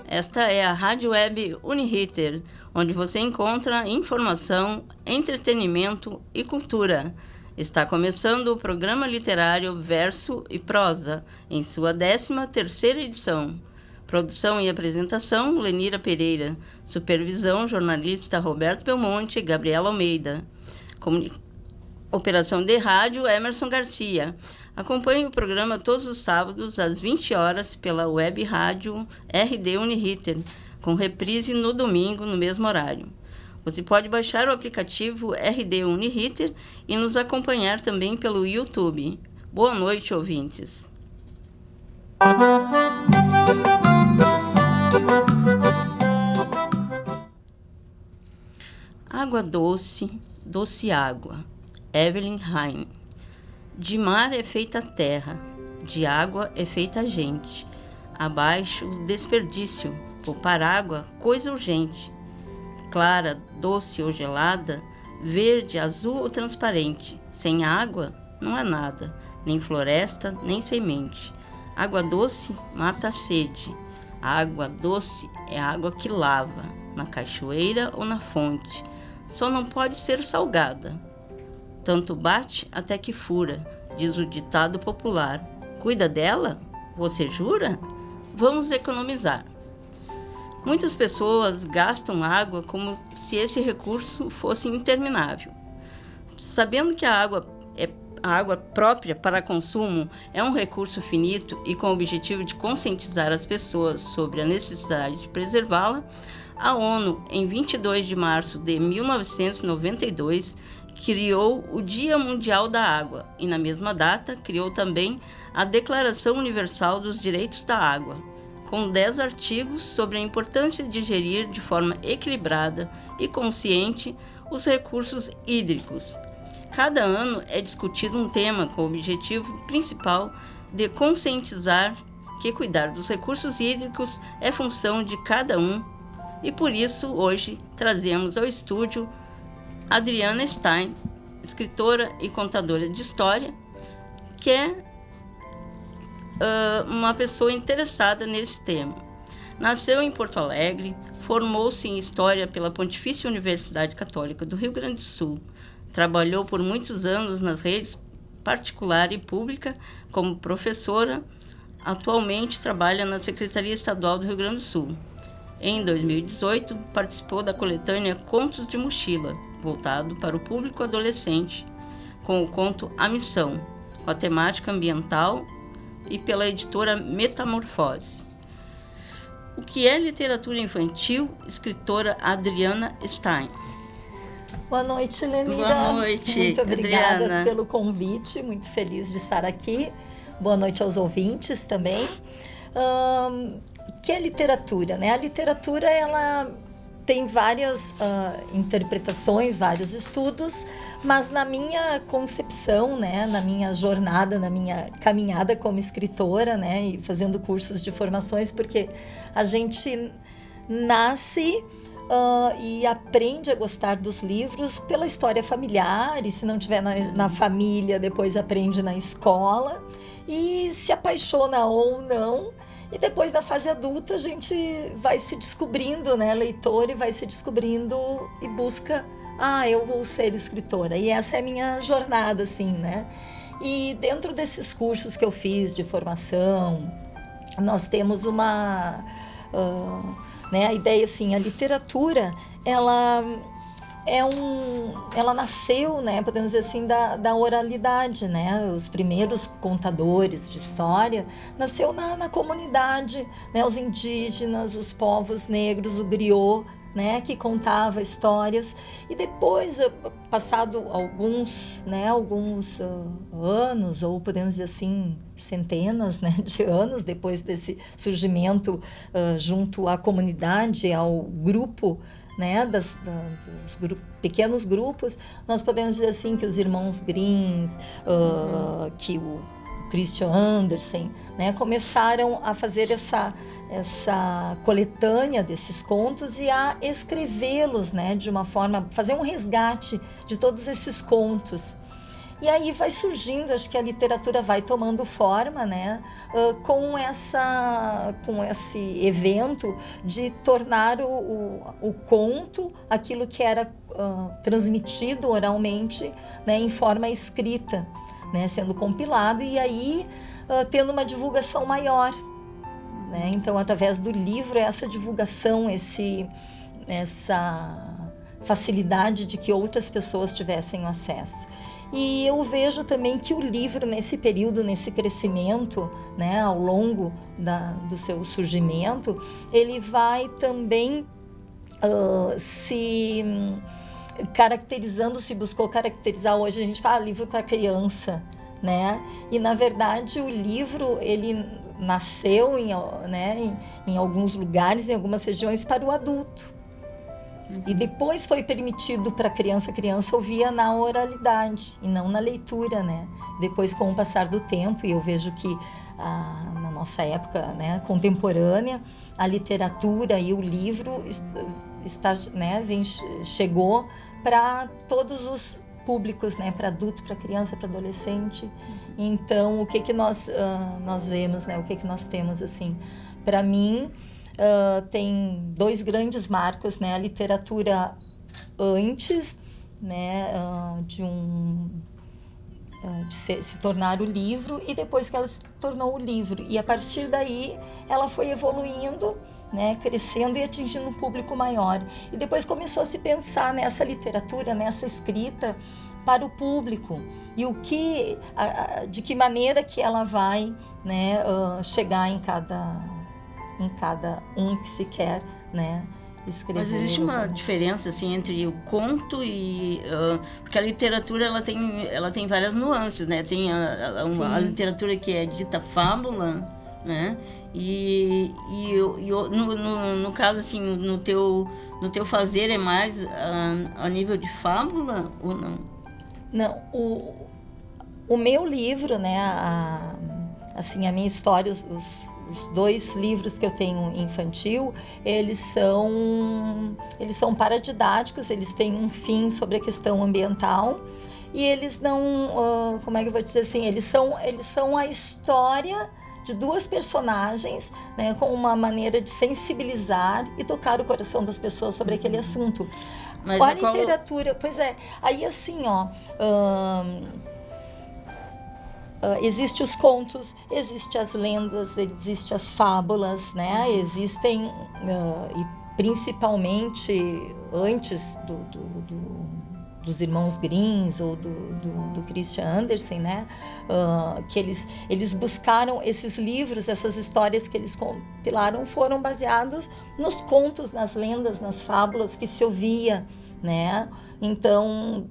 Esta é a Rádio Web Uniriter, onde você encontra informação, entretenimento e cultura. Está começando o programa literário Verso e Prosa, em sua 13ª edição. Produção e apresentação, Lenira Pereira. Supervisão, jornalista Roberto Belmonte e Gabriela Almeida. Operação de rádio, Emerson Garcia. Acompanhe o programa todos os sábados, às 20 horas, pela web rádio RD Uniriter, com reprise no domingo, no mesmo horário. Você pode baixar o aplicativo RD Uniriter e nos acompanhar também pelo YouTube. Boa noite, ouvintes. Água doce, doce água. Evelyn Haim. De mar é feita a terra, de água é feita a gente. Abaixo o desperdício, poupar água, coisa urgente. Clara, doce ou gelada, verde, azul ou transparente. Sem água não há nada, nem floresta, nem semente. Água doce mata a sede. A água doce é a água que lava, na cachoeira ou na fonte. Só não pode ser salgada. Tanto bate até que fura, diz o ditado popular. Cuida dela? Você jura? Vamos economizar. Muitas pessoas gastam água como se esse recurso fosse interminável. Sabendo que a água própria para consumo é um recurso finito e com o objetivo de conscientizar as pessoas sobre a necessidade de preservá-la, a ONU, em 22 de março de 1992, criou o Dia Mundial da Água e, na mesma data, criou também a Declaração Universal dos Direitos da Água, com 10 artigos sobre a importância de gerir de forma equilibrada e consciente os recursos hídricos. Cada ano é discutido um tema com o objetivo principal de conscientizar que cuidar dos recursos hídricos é função de cada um, e por isso hoje trazemos ao estúdio Adriana Stein, escritora e contadora de história, que é uma pessoa interessada nesse tema. Nasceu em Porto Alegre, formou-se em História pela Pontifícia Universidade Católica do Rio Grande do Sul, trabalhou por muitos anos nas redes particular e pública como professora, atualmente trabalha na Secretaria Estadual do Rio Grande do Sul. Em 2018, participou da coletânea Contos de Mochila, voltado para o público adolescente, com o conto A Missão, com a temática ambiental e pela editora Metamorfose. O que é literatura infantil? Escritora Adriana Stein. Boa noite, Lenira. Boa noite, muito obrigada Adriana, pelo convite, muito feliz de estar aqui. Boa noite aos ouvintes também. Que é literatura, né? A literatura, ela tem várias interpretações, vários estudos, mas na minha concepção, né, na minha jornada, na minha caminhada como escritora, né, e fazendo cursos de formações, porque a gente nasce e aprende a gostar dos livros pela história familiar, e se não tiver na família, depois aprende na escola, e se apaixona ou não. E depois, na fase adulta, a gente vai se descobrindo, né, leitor, e vai se descobrindo e busca, eu vou ser escritora. E essa é a minha jornada, assim, né? E dentro desses cursos que eu fiz de formação, nós temos a ideia, assim, a literatura, ela nasceu, né, podemos dizer assim, da oralidade, né? Os primeiros contadores de história nasceu na comunidade, né? Os indígenas, os povos negros, o griot, né, que contava histórias. E depois, passado alguns anos, ou podemos dizer assim, centenas, né, de anos depois desse surgimento junto à comunidade, ao grupo, né, dos pequenos grupos, nós podemos dizer assim que os irmãos Grimm, que o Christian Andersen, né, começaram a fazer essa coletânea desses contos e a escrevê-los, né, de uma forma, fazer um resgate de todos esses contos. E aí vai surgindo, acho que a literatura vai tomando forma, né, com esse evento de tornar o conto aquilo que era transmitido oralmente, né, em forma escrita, né, sendo compilado e aí tendo uma divulgação maior, né? Então, através do livro, essa divulgação, essa facilidade de que outras pessoas tivessem acesso. E eu vejo também que o livro, nesse período, nesse crescimento, né, ao longo do seu surgimento, ele vai também se caracterizando, se buscou caracterizar, hoje a gente fala livro para criança, né? E, na verdade, o livro, ele nasceu em alguns lugares, em algumas regiões, para o adulto. E depois foi permitido para a criança ouvia na oralidade e não na leitura, né? Depois, com o passar do tempo, e eu vejo que na nossa época, né, contemporânea, a literatura e o livro chegou para todos os públicos, né, para adulto, para criança, para adolescente. Então, o que nós vemos, né, o que nós temos, assim, para mim, tem dois grandes marcos, né, a literatura antes, né, de se tornar o livro e depois que ela se tornou o livro. E a partir daí, ela foi evoluindo, né, crescendo e atingindo um público maior. E depois começou a se pensar nessa literatura, nessa escrita para o público. E de que maneira que ela vai, né, chegar em cada um que se quer, né, escrever. Mas existe uma diferença assim entre o conto e porque a literatura ela tem várias nuances, né? Tem a literatura que é dita fábula, né? E no caso assim, no teu fazer é mais a nível de fábula ou não? Não, o meu livro, né, a minha história, os dois livros que eu tenho infantil, eles são paradidáticos, eles têm um fim sobre a questão ambiental e eles não, como é que eu vou dizer assim, eles são a história de duas personagens, né, com uma maneira de sensibilizar e tocar o coração das pessoas sobre aquele assunto. Mas a literatura, pois é, aí assim, existem os contos, existem as lendas, existem as fábulas, né? Existem, e principalmente antes dos irmãos Grimm ou do Christian Andersen, né? Que eles buscaram esses livros, essas histórias que eles compilaram foram baseados nos contos, nas lendas, nas fábulas que se ouvia, né? Então,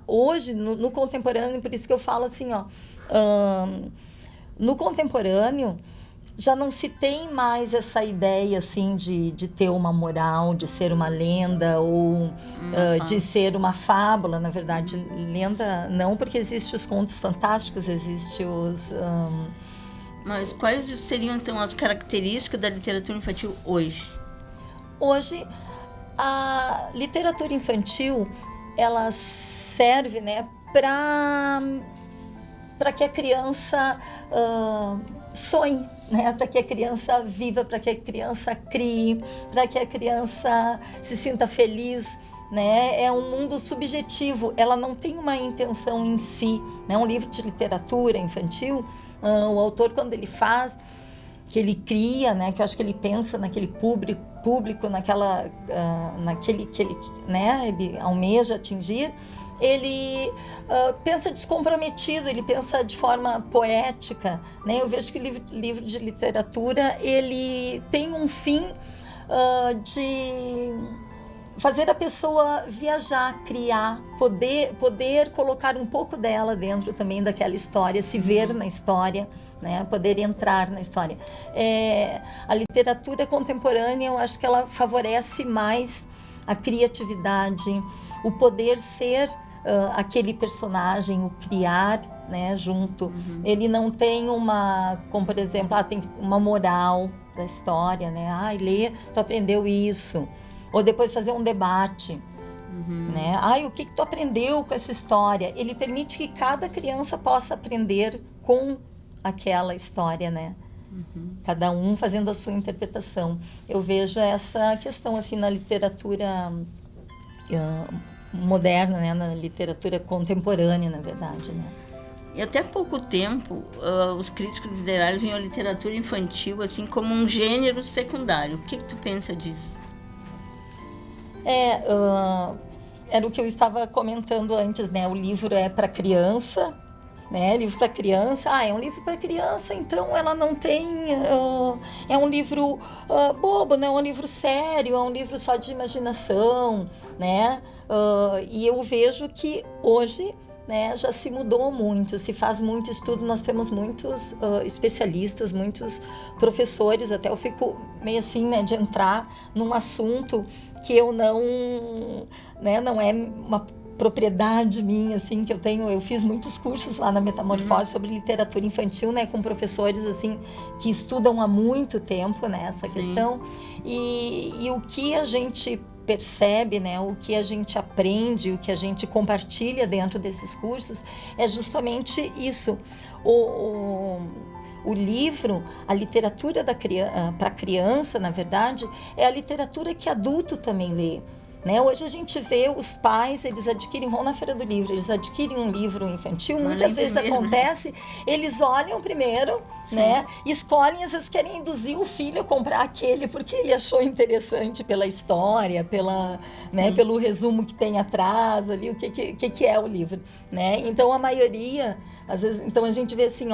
hoje, no contemporâneo, por isso que eu falo assim, no contemporâneo, já não se tem mais essa ideia assim de ter uma moral, de ser uma lenda ou de ser uma fábula. Na verdade, lenda não, porque existem os contos fantásticos, existem os... Mas quais seriam, então, as características da literatura infantil hoje? Hoje, a literatura infantil, ela serve, né, para que a criança sonhe, né, para que a criança viva, para que a criança crie, para que a criança se sinta feliz, né? É um mundo subjetivo, ela não tem uma intenção em si, né? Um livro de literatura infantil, o autor, quando ele faz, que ele cria, né, que eu acho que ele pensa naquele público, naquele que ele, né, ele almeja atingir, ele pensa descomprometido, ele pensa de forma poética, né? Eu vejo que o livro de literatura, ele tem um fim de fazer a pessoa viajar, criar, poder colocar um pouco dela dentro também daquela história, se ver na história, né? Poder entrar na história. A literatura contemporânea, eu acho que ela favorece mais a criatividade, o poder ser aquele personagem, o criar, né, junto. Ele não tem como por exemplo, tem uma moral da história, né? Lê, tu aprendeu isso. Ou depois fazer um debate, né? O que tu aprendeu com essa história? Ele permite que cada criança possa aprender com aquela história, né? Cada um fazendo a sua interpretação. Eu vejo essa questão assim na literatura moderna, né? Na literatura contemporânea, na verdade, né? E até pouco tempo, os críticos literários viam a literatura infantil assim como um gênero secundário. O que tu pensa disso? Era o que eu estava comentando antes, né? O livro é para criança, né? Livro para criança. É um livro para criança, então ela não tem... é um livro bobo, não é um livro sério, é um livro só de imaginação, né? E eu vejo que hoje, né, já se mudou muito, se faz muito estudo, nós temos muitos especialistas, muitos professores, até eu fico meio assim, né, de entrar num assunto que eu não é uma propriedade minha, assim, que eu fiz muitos cursos lá na Metamorfose sobre literatura infantil, né, com professores, assim, que estudam há muito tempo, né, essa questão, e o que a gente percebe, né, o que a gente aprende, o que a gente compartilha dentro desses cursos é justamente isso. O livro, a literatura para criança, na verdade, é a literatura que adulto também lê. Né? Hoje a gente vê os pais, eles vão na Feira do Livro, eles adquirem um livro infantil, muitas vezes acontece, eles olham primeiro, né? Escolhem, às vezes querem induzir o filho a comprar aquele porque ele achou interessante pela história, pelo resumo que tem atrás ali, o que é o livro, né? Então a maioria, às vezes, então a gente vê assim,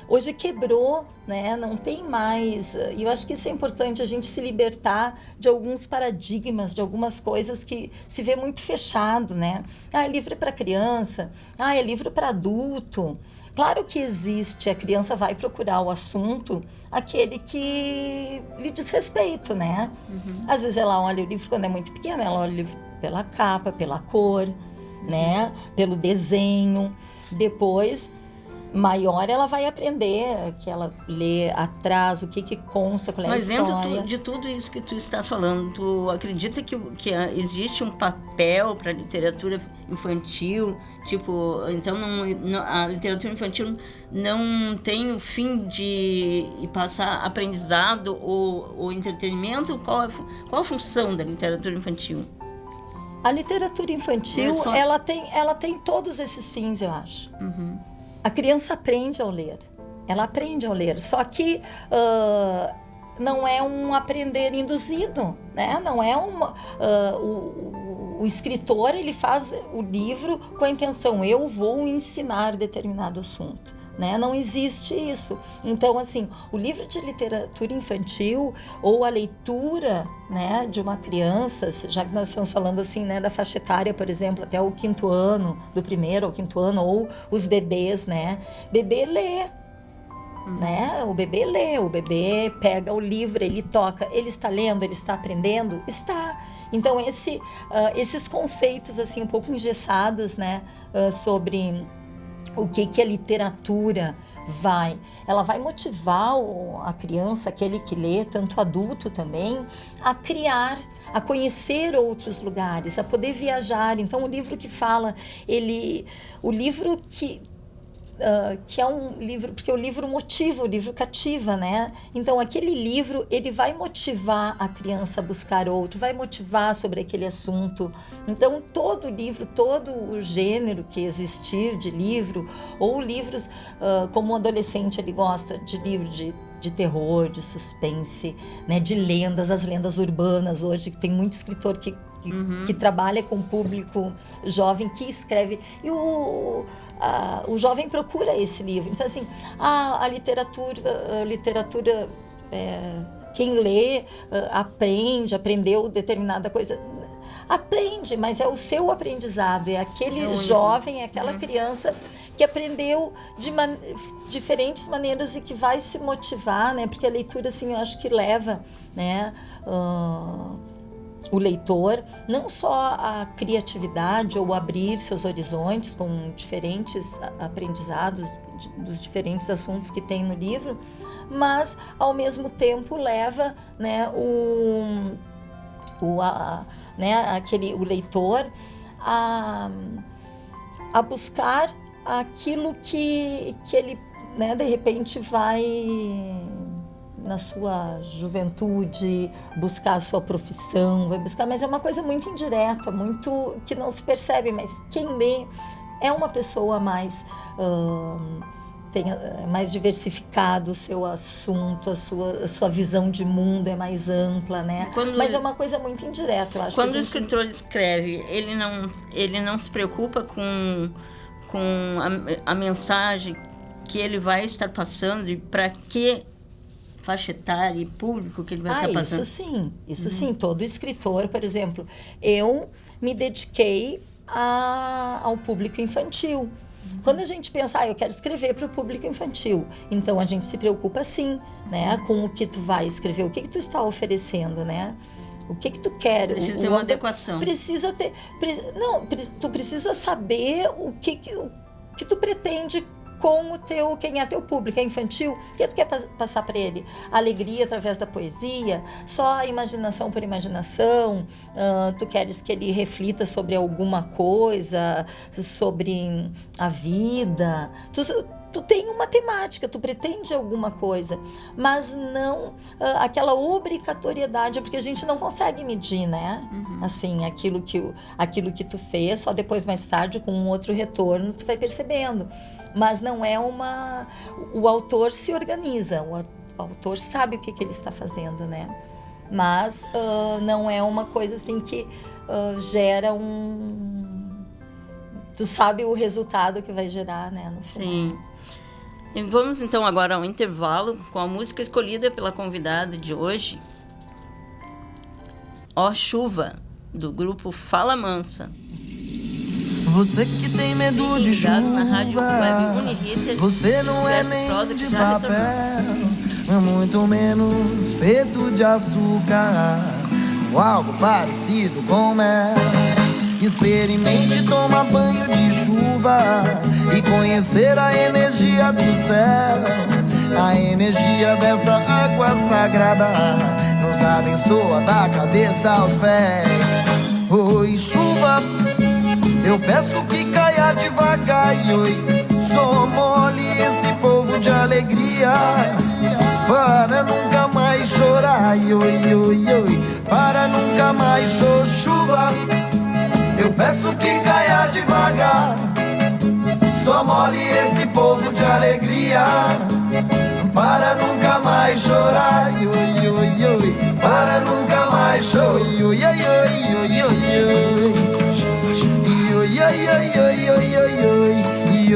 hoje quebrou, né? Não tem mais, e eu acho que isso é importante, a gente se libertar de alguns paradigmas, de algumas coisas que se vê muito fechado, né? É livro para criança, é livro para adulto. Claro que existe, a criança vai procurar o assunto, aquele que lhe diz respeito, né? Às vezes ela olha o livro quando é muito pequena, ela olha o livro pela capa, pela cor, né? Pelo desenho. Depois, maior, ela vai aprender, que ela lê atrás, o que consta, qual é a história. Mas dentro de tudo isso que tu estás falando, tu acredita que existe um papel para a literatura infantil? Tipo, então a literatura infantil não tem o fim de passar aprendizado ou entretenimento? Qual a função da literatura infantil? A literatura infantil, ela tem todos esses fins, eu acho. A criança aprende ao ler, ela aprende ao ler, só que não é um aprender induzido, né? Não é o escritor, ele faz o livro com a intenção, eu vou ensinar determinado assunto, né? Não existe isso. Então, assim, o livro de literatura infantil ou a leitura, né, de uma criança, já que nós estamos falando assim, né, da faixa etária, por exemplo, até o 5º ano, do 1º ao 5º ano, ou os bebês, né? Bebê lê. Né? O bebê pega o livro, ele toca, ele está lendo, ele está aprendendo? Está. Então, esses conceitos assim, um pouco engessados, né, sobre o que a literatura ela vai motivar a criança, aquele que lê, tanto adulto também, a criar, a conhecer outros lugares, a poder viajar. Então, o livro que fala, o livro que é um livro, porque o livro motiva, o livro cativa, né? Então, aquele livro, ele vai motivar a criança a buscar outro, vai motivar sobre aquele assunto. Então, todo livro, todo o gênero que existir de livro, ou livros, como um adolescente, ele gosta de livro de terror, de suspense, né? De lendas, as lendas urbanas hoje, que tem muito escritor que trabalha com o público jovem, que escreve, e o jovem procura esse livro. Então, assim, a literatura quem lê aprendeu determinada coisa, aprende, mas é o seu aprendizado, é aquele jovem, é aquela criança que aprendeu de diferentes maneiras e que vai se motivar, né? Porque a leitura, assim, eu acho que leva, né, o leitor não só a criatividade ou abrir seus horizontes com diferentes aprendizados dos diferentes assuntos que tem no livro, mas ao mesmo tempo leva, né, o leitor a buscar aquilo que ele, né, de repente vai, na sua juventude, buscar a sua profissão, vai buscar, mas é uma coisa muito indireta, muito que não se percebe, mas quem lê é uma pessoa mais tem mais diversificado o seu assunto, a sua visão de mundo é mais ampla, né? Mas é uma coisa muito indireta, eu acho. Quando o escritor escreve, ele não se preocupa com a mensagem que ele vai estar passando e para que faixa etária e público que ele vai estar passando? Isso sim. Todo escritor, por exemplo, eu me dediquei ao público infantil. Quando a gente pensa, eu quero escrever para o público infantil, então a gente se preocupa sim, né, com o que tu vai escrever, o que tu está oferecendo, né? O que tu quer? Precisa ter uma adequação. Precisa ter... tu precisa saber o que tu pretende com quem é teu público. É infantil? O que tu quer passar para ele? Alegria através da poesia? Só a imaginação por imaginação? Tu queres que ele reflita sobre alguma coisa? Sobre a vida? Tu tem uma temática, tu pretende alguma coisa, mas não aquela obrigatoriedade, porque a gente não consegue medir, né? Assim, aquilo que tu fez, só depois, mais tarde, com um outro retorno, tu vai percebendo. Mas não é o autor se organiza, o autor sabe o que ele está fazendo, né? Mas não é uma coisa assim que gera tu sabe o resultado que vai gerar, né, no final. Sim. E vamos então agora ao intervalo com a música escolhida pela convidada de hoje, Ó Chuva, do grupo Fala Mansa. Você que tem medo de chuva, na Rádio Web Uniriter, você não é nem de papel, muito menos feito de açúcar, ou algo parecido com mel. Experimente tomar banho de chuva e conhecer a energia do céu. A energia dessa água sagrada nos abençoa da cabeça aos pés. Oi, chuva, eu peço que caia devagar, e oi, só molhe esse povo de alegria, para nunca mais chorar, e oi, oi, oi, para nunca mais chuva. Eu peço que caia devagar, só molhe esse povo de alegria, para nunca mais chorar, e oi, oi, oi, para nunca mais chorar, e oi, oi, oi, oi, oi, oi. Oi, oi, oi, oi, oi, oi, oi,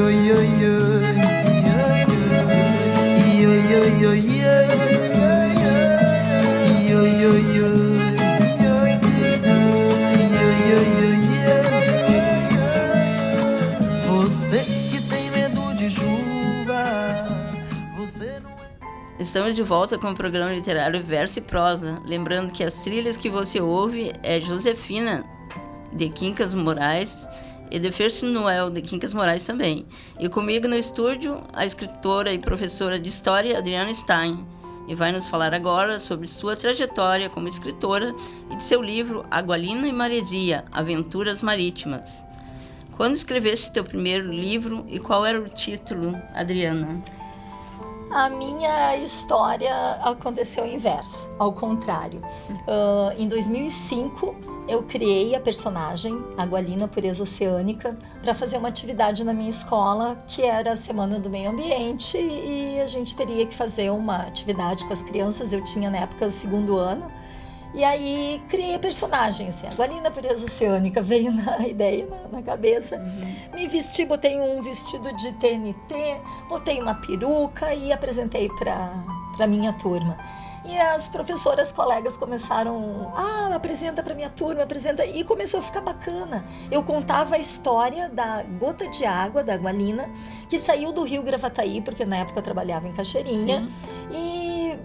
oi, oi, oi, oi, você que tem medo de chuva, você não é... Estamos de volta com o programa literário Verso e Prosa. Lembrando que as trilhas que você ouve é Josefina, de Quincas Moraes, e de Fersto Noel, de Quincas Moraes também. E comigo no estúdio, a escritora e professora de História, Adriana Stein, e vai nos falar agora sobre sua trajetória como escritora e de seu livro Agualina e Maresia, Aventuras Marítimas. Quando escreveste teu primeiro livro e qual era o título, Adriana? A minha história aconteceu o inverso, ao contrário. Em 2005, eu criei a personagem Agualina Pureza Oceânica para fazer uma atividade na minha escola, que era a Semana do Meio Ambiente, e a gente teria que fazer uma atividade com as crianças. Eu tinha, na época, o 2º ano, e aí criei a personagem, assim, Agualina Pureza Oceânica, veio na ideia, na cabeça. Me vesti, botei um vestido de TNT, botei uma peruca e apresentei para minha turma. E as professoras, colegas começaram, apresenta para minha turma, apresenta, e começou a ficar bacana. Eu contava a história da gota de água, da Agualina, que saiu do rio Gravataí, porque na época eu trabalhava em Cachoeirinha, e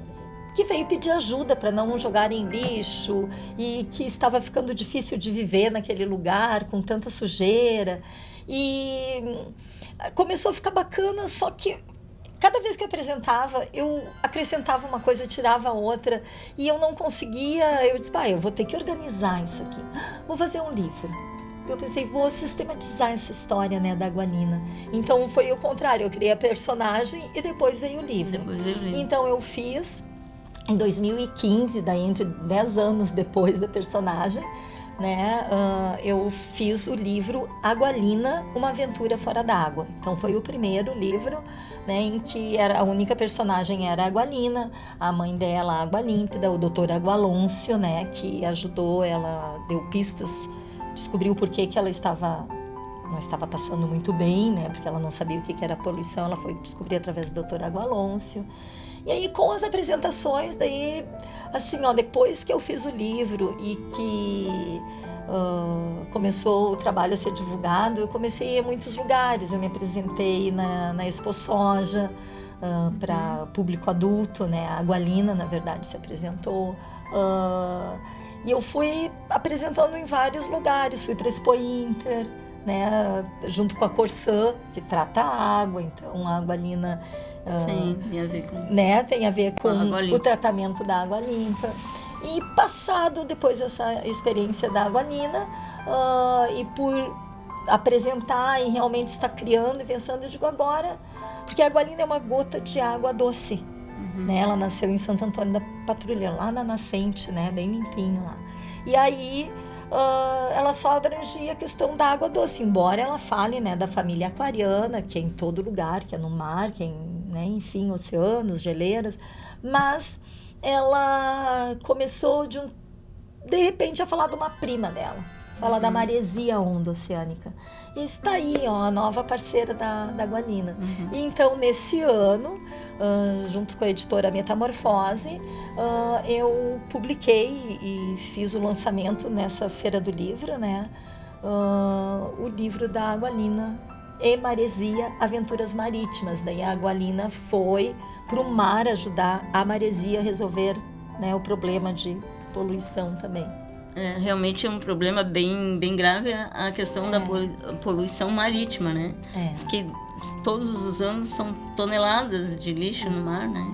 que veio pedir ajuda para não jogarem lixo, e que estava ficando difícil de viver naquele lugar, com tanta sujeira. E começou a ficar bacana, só que cada vez que eu apresentava, eu acrescentava uma coisa, tirava outra, e eu não conseguia. Eu disse, eu vou ter que organizar isso aqui. Vou fazer um livro. eu pensei, vou sistematizar essa história, né, da Agualina. Então foi o contrário, eu criei a personagem e depois veio o livro. Então eu fiz em 2015, daí entre 10 anos depois da personagem, né, eu fiz o livro Agualina, Uma Aventura Fora d'Água. Então foi o primeiro livro, né, em que a única personagem era a Agualina, a mãe dela, a Água Límpida, o doutor Agualôncio, né, que ajudou ela, deu pistas, descobriu por que ela não estava passando muito bem, né, porque ela não sabia o que era poluição, ela foi descobrir através do doutor Agualôncio. E aí, com as apresentações, daí, assim, depois que eu fiz o livro e que começou o trabalho a ser divulgado, eu comecei a ir a muitos lugares. Eu me apresentei na Expo Soja, para público adulto, né? A Agualina, na verdade, se apresentou. E eu fui apresentando em vários lugares. Fui para a Expo Inter, né? Junto com a Corsã, que trata a água. Então, a Agualina... Sim, tem a ver com... Né? Tem a ver com o tratamento da água limpa. E passado depois essa experiência da Agualina, e por apresentar e realmente estar criando e pensando, eu digo agora, porque a Agualina é uma gota de água doce. Né? Ela nasceu em Santo Antônio da Patrulha, lá na nascente, né? Bem limpinho lá. E aí... ela só abrangia a questão da água doce, embora ela fale, né, da família aquariana, que é em todo lugar, que é no mar, que é né, enfim, oceanos, geleiras, mas ela começou de repente a falar de uma prima dela, falar da maresia onda oceânica. E está aí, a nova parceira da Agualina. E então, nesse ano, junto com a editora Metamorfose, eu publiquei e fiz o lançamento nessa Feira do Livro, né? O livro da Agualina e Maresia, Aventuras Marítimas. Daí a Agualina foi para o mar ajudar a maresia a resolver, né, o problema de poluição também. Realmente é um problema bem grave a questão da poluição marítima, né? Que todos os anos são toneladas de lixo no mar, né?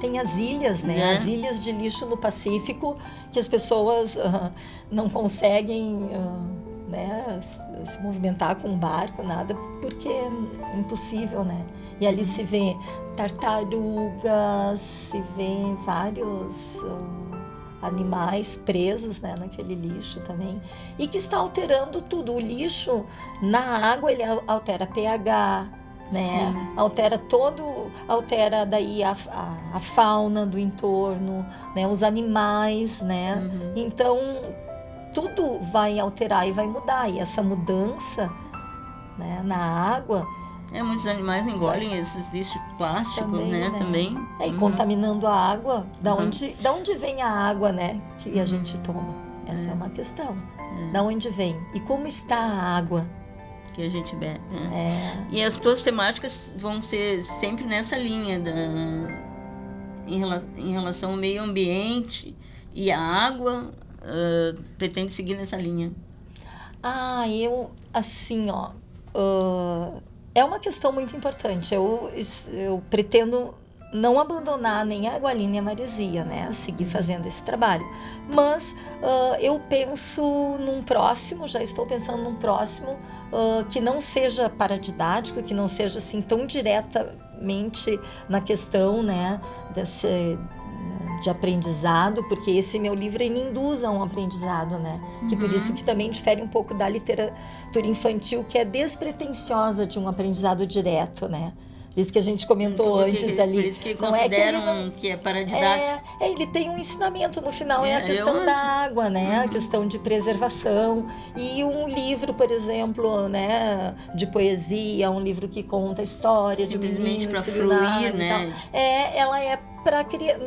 Tem as ilhas, né? As ilhas de lixo no Pacífico, que as pessoas não conseguem né, se movimentar com um barco, nada, porque é impossível, né? E ali se vê tartarugas, se vê vários... animais presos, né, naquele lixo também, e que está alterando tudo. O lixo na água, ele altera pH, né, altera daí a fauna do entorno, né, os animais, né, então tudo vai alterar e vai mudar, e essa mudança, né, na água... muitos animais engolem esses lixos plásticos, também, né? Também. E contaminando a água. Da onde vem a água, né? Que a gente toma? Essa é uma questão. Da onde vem? E como está a água? Que a gente bebe. Né? E as tuas temáticas vão ser sempre nessa linha em relação ao meio ambiente e a água. Pretende seguir nessa linha? Eu, assim, é uma questão muito importante. Eu pretendo não abandonar nem a Agualina nem a Maresia, né? Seguir fazendo esse trabalho. Mas eu penso num próximo, já estou pensando num próximo, que não seja paradidático, que não seja assim tão diretamente na questão, né, de aprendizado, porque esse meu livro ele induz a um aprendizado, né? Que por isso que também difere um pouco da literatura infantil, que é despretensiosa de um aprendizado direto, né? Por isso que a gente comentou antes ali. Por isso que consideram que é paradidático. Ele tem um ensinamento no final, é a questão da água, né? A questão de preservação. E um livro, por exemplo, né, de poesia, um livro que conta a história de um menino para fluir, né? Ela é para criar.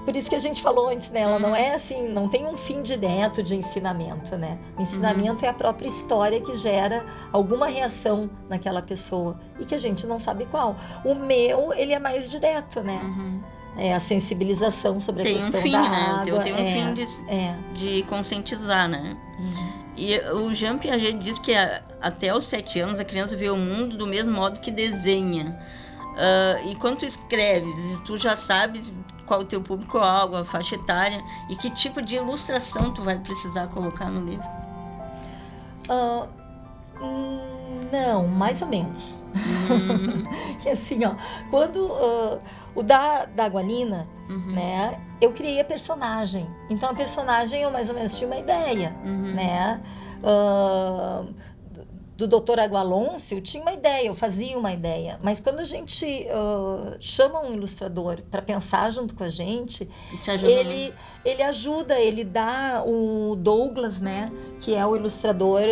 Por isso que a gente falou antes, né? Ela não é assim, não tem um fim direto de ensinamento, né? O ensinamento é a própria história que gera alguma reação naquela pessoa e que a gente não sabe qual. O meu, ele é mais direto, né? É a sensibilização sobre a questão da água. Tem um fim de conscientizar, né? E o Jean Piaget diz que até os 7 anos a criança vê o mundo do mesmo modo que desenha. E quando tu escreves, tu já sabes qual é o teu público-alvo, a faixa etária, e que tipo de ilustração tu vai precisar colocar no livro? Não, mais ou menos. Que assim, ó, quando o da Agualina, né, eu criei a personagem. Então a personagem eu mais ou menos tinha uma ideia, né? Do Dr. Agualoncio, eu tinha uma ideia, eu fazia uma ideia. Mas quando a gente chama um ilustrador para pensar junto com a gente, ele ajuda, ele dá o Douglas, né, que é o ilustrador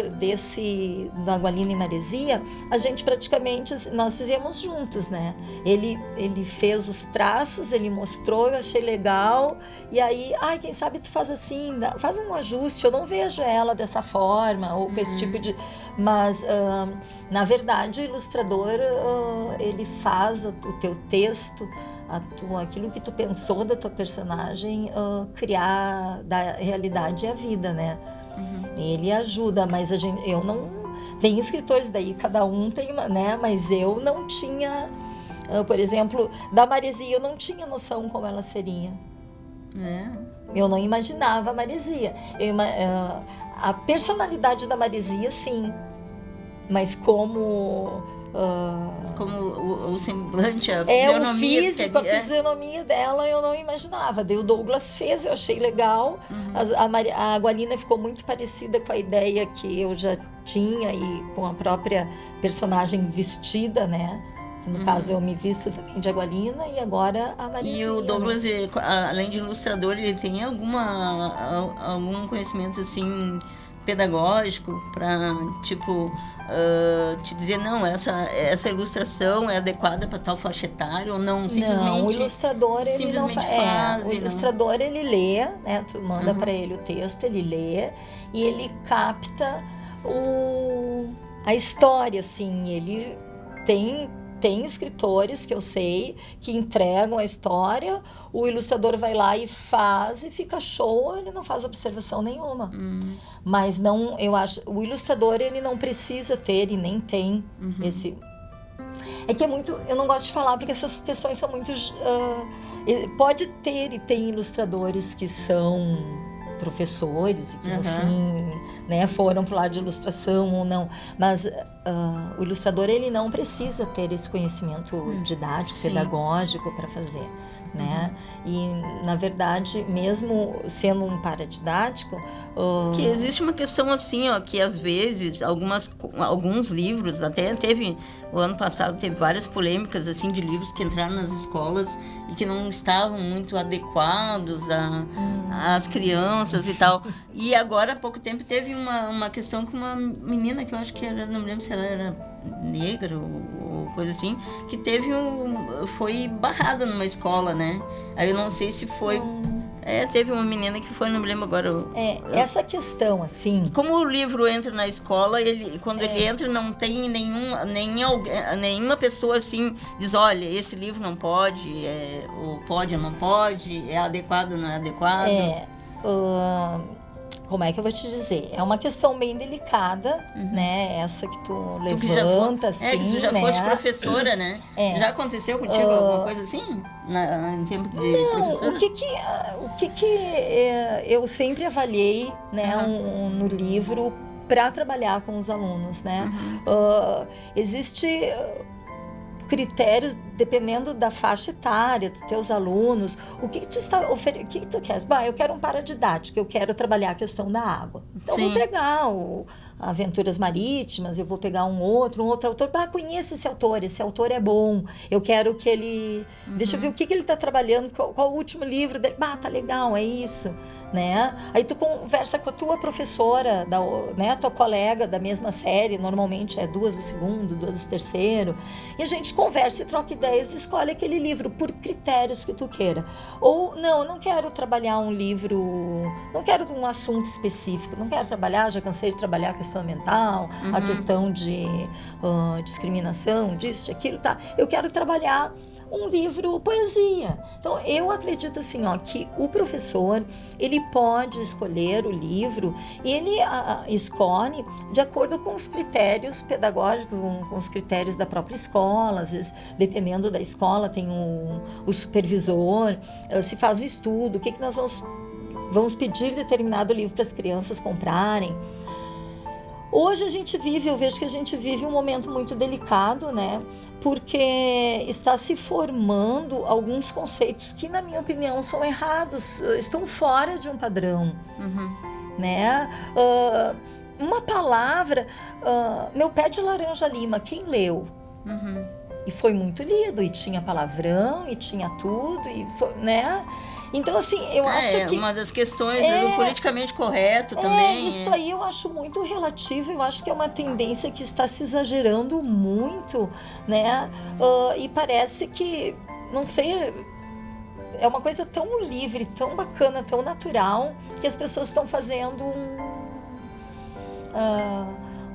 da Agualina e Maresia, a gente praticamente, nós fizemos juntos, né? Ele fez os traços, ele mostrou, eu achei legal, e aí, quem sabe tu faz assim, faz um ajuste, eu não vejo ela dessa forma, ou com esse tipo de... Mas, na verdade, o ilustrador, ele faz o teu texto, aquilo que tu pensou da tua personagem, criar da realidade a vida, né? Ele ajuda, mas eu não... Tem escritores daí, cada um tem uma, né? Mas eu não tinha... por exemplo, da Maresia, eu não tinha noção como ela seria. Eu não imaginava a Maresia. A personalidade da Maresia, sim. Mas como o semblante, a fisionomia... o físico, a fisionomia dela eu não imaginava. Daí o Douglas fez, eu achei legal. A Agualina ficou muito parecida com a ideia que eu já tinha e com a própria personagem vestida, né? No caso, eu me visto também de Agualina e agora a Maresia. E o Douglas, além de ilustrador, ele tem algum conhecimento, assim, pedagógico para, tipo, te dizer, não, essa ilustração é adequada para tal faixa etária ou não? Simplesmente, não, o ilustrador, ele não faz. O ilustrador, ele lê, né? Tu manda para ele o texto, ele lê e ele capta a história, assim. Ele tem escritores que eu sei que entregam a história, o ilustrador vai lá e faz e fica show, ele não faz observação nenhuma. Mas não, eu acho, o ilustrador, ele não precisa ter e nem tem esse... É que é muito, eu não gosto de falar porque essas questões são muito... pode ter e tem ilustradores que são professores e que no fim, né, foram para o lado de ilustração ou não, mas o ilustrador, ele não precisa ter esse conhecimento didático, pedagógico para fazer, né? E na verdade, mesmo sendo um paradidático, que existe uma questão assim, ó, que às vezes alguns livros, até teve o ano passado, teve várias polêmicas assim de livros que entraram nas escolas e que não estavam muito adequados às crianças e tal. E agora, há pouco tempo, teve uma questão com uma menina que eu acho que era, não me lembro se ela era negra ou coisa assim, que foi barrada numa escola, né? Aí eu não sei se foi... teve uma menina que foi, não me lembro agora. Essa questão, assim... Como o livro entra na escola, quando ele entra, não tem nenhuma pessoa assim, diz, olha, esse livro não pode, ou pode ou não pode, é adequado ou não é adequado. Como é que eu vou te dizer? É uma questão bem delicada, né? Essa que tu levanta, assim, que tu já foste professora, né? Já aconteceu contigo alguma coisa assim? Em tempo de professora? O que eu sempre avaliei, né, no livro para trabalhar com os alunos, né? Existe critérios dependendo da faixa etária dos teus alunos. O que tu está o que tu queres? Eu quero um paradidático, eu quero trabalhar a questão da água. Então, vou pegar Aventuras Marítimas, eu vou pegar um outro autor. Conheço esse autor é bom. Eu quero que ele... Deixa eu ver o que ele está trabalhando, qual o último livro dele. Tá legal, é isso. Né? Aí tu conversa com a tua professora, né, tua colega da mesma série, normalmente é 2 do segundo, 2 do terceiro, e a gente conversa e troca ideias e escolhe aquele livro por critérios que tu queira. Ou, não, eu não quero trabalhar um livro, não quero um assunto específico, não quero trabalhar, já cansei de trabalhar a questão ambiental, a questão de discriminação, disso, aquilo, tá? Eu quero trabalhar um livro poesia. Então, eu acredito assim, que o professor, ele pode escolher o livro e ele escolhe de acordo com os critérios pedagógicos, com os critérios da própria escola. Às vezes, dependendo da escola, tem o supervisor, se faz o estudo, o que nós vamos pedir determinado livro para as crianças comprarem. Hoje eu vejo que a gente vive um momento muito delicado, né? Porque está se formando alguns conceitos que, na minha opinião, são errados, estão fora de um padrão, né? Uma palavra, meu pé de laranja lima, quem leu? E foi muito lido, e tinha palavrão, e tinha tudo, e foi, né? Então, assim, eu acho que... uma das questões do politicamente correto também. Isso aí eu acho muito relativo, eu acho que é uma tendência que está se exagerando muito, né? E parece que, não sei, é uma coisa tão livre, tão bacana, tão natural, que as pessoas estão fazendo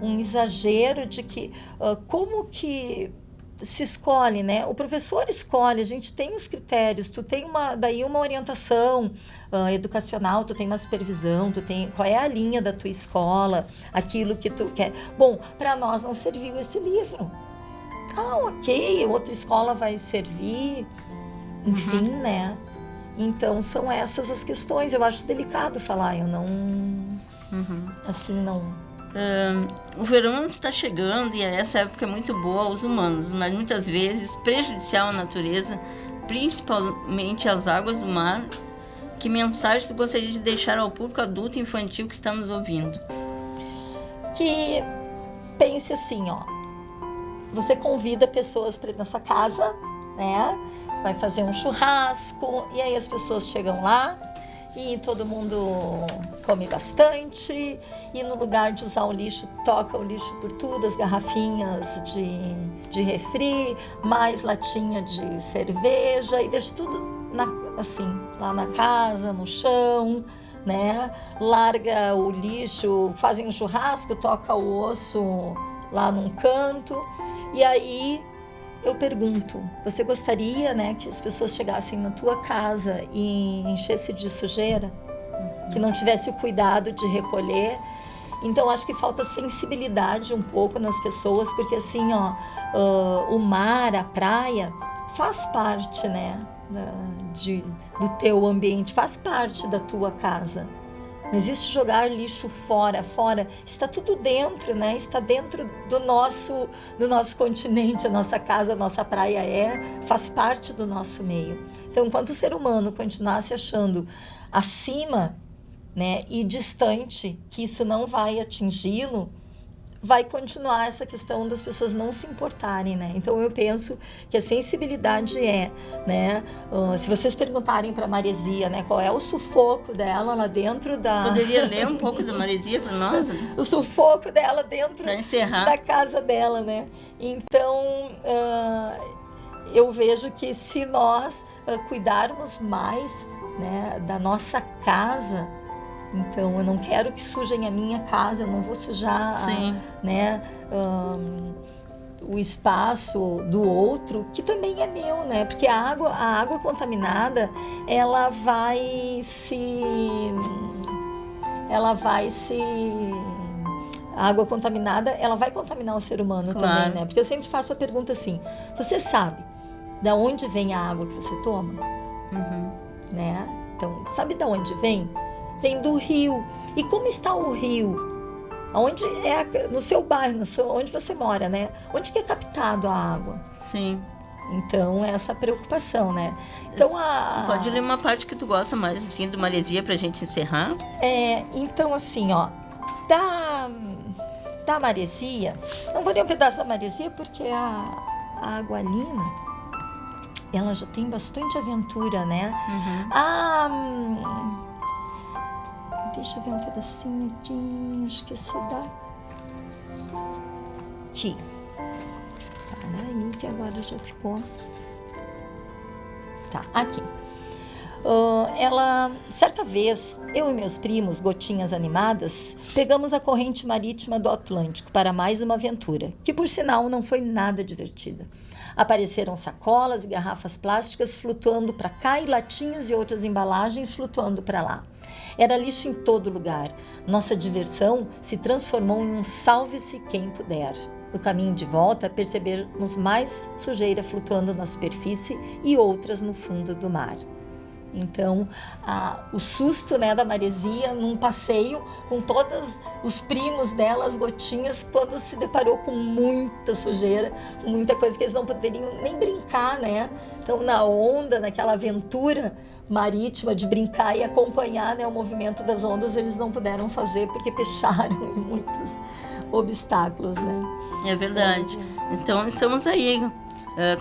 um exagero de que, como que se escolhe, né? O professor escolhe, a gente tem os critérios, tu tem uma orientação educacional, tu tem uma supervisão, tu tem qual é a linha da tua escola, aquilo que tu quer. Bom, para nós não serviu esse livro. Ok, outra escola vai servir, enfim, né? Então são essas as questões. Eu acho delicado falar, eu não, assim, não. O verão está chegando e essa época é muito boa aos humanos, mas muitas vezes prejudicial à natureza, principalmente às águas do mar. Que mensagem tu gostaria de deixar ao público adulto e infantil que está nos ouvindo? Que pense assim, você convida pessoas para ir na sua casa, né? Vai fazer um churrasco e aí as pessoas chegam lá e todo mundo come bastante, e no lugar de usar o lixo, toca o lixo por tudo, as garrafinhas de refri, mais latinha de cerveja, e deixa tudo lá na casa, no chão, né? Larga o lixo, fazem um churrasco, toca o osso lá num canto, e aí eu pergunto, você gostaria, né, que as pessoas chegassem na tua casa e enchesse de sujeira? Que não tivesse o cuidado de recolher? Então, acho que falta sensibilidade um pouco nas pessoas, porque assim, o mar, a praia, faz parte, né, do teu ambiente, faz parte da tua casa. Não existe jogar lixo fora, está tudo dentro, né? Está dentro do nosso continente, a nossa casa, a nossa praia faz parte do nosso meio. Então, enquanto o ser humano continuar se achando acima, né, e distante, que isso não vai atingi-lo, vai continuar essa questão das pessoas não se importarem, né? Então eu penso que a sensibilidade né? Se vocês perguntarem para a Maresia, né, qual é o sufoco dela lá dentro da... Poderia ler um pouco da Maresia para nós? O sufoco dela dentro da casa dela, né? Então eu vejo que se nós cuidarmos mais, né, da nossa casa, então, eu não quero que sujem a minha casa, eu não vou sujar né, o espaço do outro, que também é meu, né? Porque a água contaminada, ela vai a água contaminada, ela vai contaminar o ser humano também, né? Porque eu sempre faço a pergunta assim, você sabe de onde vem a água que você toma? Né? Então, sabe de onde vem? Vem do rio. E como está o rio? Onde no seu bairro, onde você mora, né? Onde que é captado a água? Sim. Então, essa preocupação, né? Então, Pode ler uma parte que tu gosta mais, assim, do Maresia pra gente encerrar? Então, assim, da Maresia, não vou ler um pedaço da Maresia, porque a Água-Lina, ela já tem bastante aventura, né? Deixa eu ver um pedacinho aqui, esqueci daqui. Peraí, que agora já ficou. Tá, aqui. Certa vez, eu e meus primos, gotinhas animadas, pegamos a corrente marítima do Atlântico para mais uma aventura, que por sinal não foi nada divertida. Apareceram sacolas e garrafas plásticas flutuando para cá e latinhas e outras embalagens flutuando para lá. Era lixo em todo lugar. Nossa diversão se transformou em um salve-se quem puder. No caminho de volta, percebemos mais sujeira flutuando na superfície e outras no fundo do mar. Então, o susto, né, da Maresia num passeio com todos os primos dela, as gotinhas, quando se deparou com muita sujeira, com muita coisa que eles não poderiam nem brincar, né? Então, na onda, naquela aventura marítima de brincar e acompanhar, né, o movimento das ondas, eles não puderam fazer porque fecharam em muitos obstáculos, né? É verdade. Então, estamos aí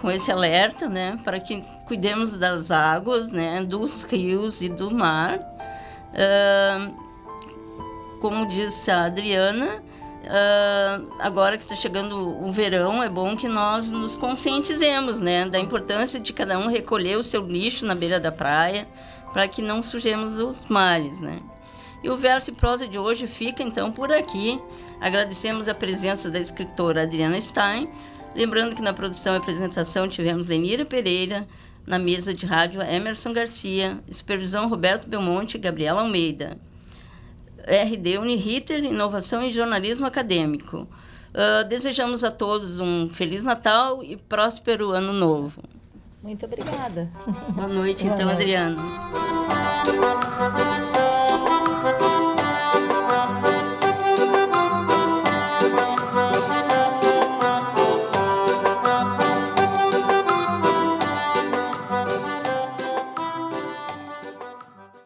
com esse alerta, né, para que cuidemos das águas, né, dos rios e do mar. Como disse a Adriana, agora que está chegando o verão, é bom que nós nos conscientizemos, né, da importância de cada um recolher o seu lixo na beira da praia, para que não sujemos os mares, né. E o verso e prosa de hoje fica, então, por aqui. Agradecemos a presença da escritora Adriana Stein. Lembrando que na produção e apresentação tivemos Lenira Pereira, na mesa de rádio Emerson Garcia, supervisão Roberto Belmonte e Gabriela Almeida. RD Uniriter, inovação em jornalismo acadêmico. Desejamos a todos um Feliz Natal e próspero Ano Novo. Muito obrigada. Boa noite, então, Adriana.